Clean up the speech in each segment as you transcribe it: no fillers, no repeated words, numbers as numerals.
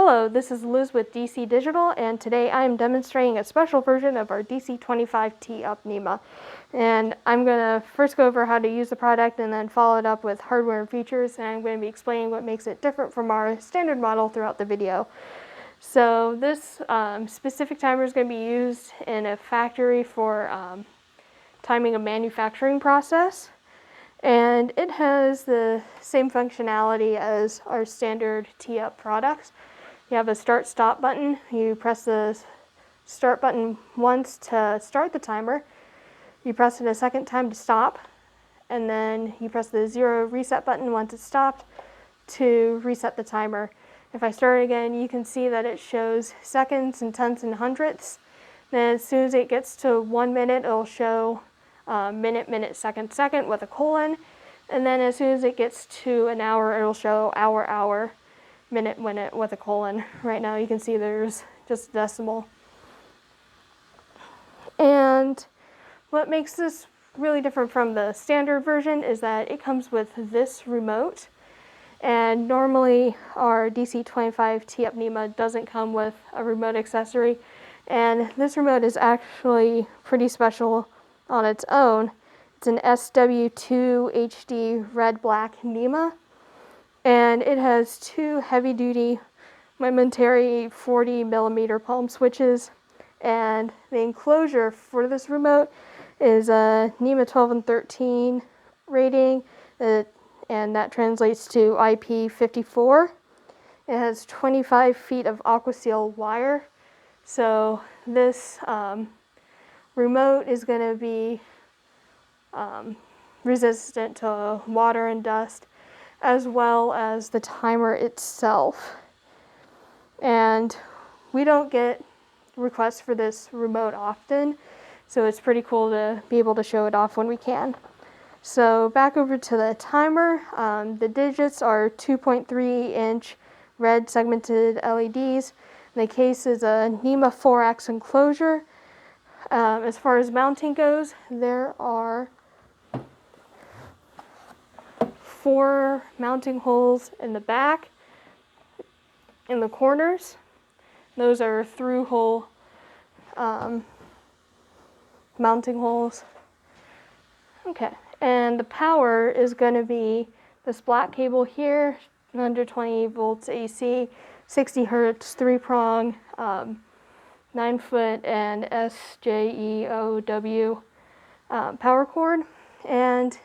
Hello, this is Liz with DC Digital, and today I am demonstrating a special version of our DC-25T-UP-NEMA. And I'm going to first go over how to use the product and then follow it up with hardware and features, and I'm going to be explaining what makes it different from our standard model throughout the video. So this specific timer is going to be used in a factory for timing a manufacturing process. And it has the same functionality as our standard T-UP products. You have a start-stop button. You press the start button once to start the timer. You press it a second time to stop. And then you press the 0 reset button once it's stopped to reset the timer. If I start again, you can see that it shows seconds and tenths and hundredths. Then as soon as it gets to 1 minute, it'll show minute, minute, second, second with a colon. And then as soon as it gets to an hour, it'll show hour, hour, minute, minute with a colon. Right now you can see there's just a decimal. And what makes this really different from the standard version is that it comes with this remote. And normally our DC-25T-UP-NEMA doesn't come with a remote accessory. And this remote is actually pretty special on its own. It's an SW2 HD red-black NEMA. And it has two heavy-duty momentary 40mm palm switches, and the enclosure for this remote is a NEMA 12 and 13 rating, and that translates to IP54. It has 25 feet of AquaSeal wire, so this remote is going to be resistant to water and dust, as well as the timer itself. And we don't get requests for this remote often, so it's pretty cool to be able to show it off when we can. So back over to the timer, the digits are 2.3-inch red segmented LEDs. The case is a NEMA 4X enclosure. As far as mounting goes, there are 4 mounting holes in the back, in the corners. Those are through hole mounting holes. Okay, and the power is going to be this black cable here, 120 volts AC, 60 hertz, 3-prong, 9-foot and SJEOW power cord. And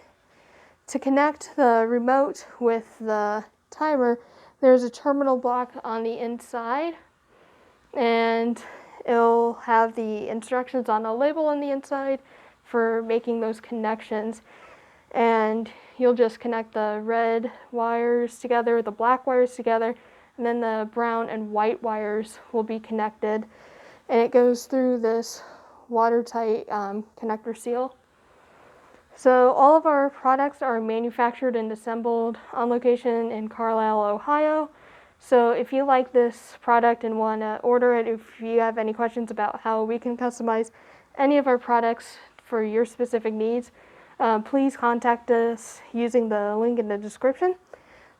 to connect the remote with the timer, there's a terminal block on the inside, and it'll have the instructions on a label on the inside for making those connections. And you'll just connect the red wires together, the black wires together, and then the brown and white wires will be connected. And it goes through this watertight connector seal. So all of our products are manufactured and assembled on location in Carlisle, Ohio. So if you like this product and want to order it, if you have any questions about how we can customize any of our products for your specific needs, please contact us using the link in the description.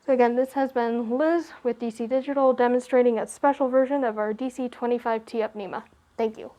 So again, this has been Liz with DC Digital demonstrating a special version of our DC-25T-UP-NEMA. Thank you.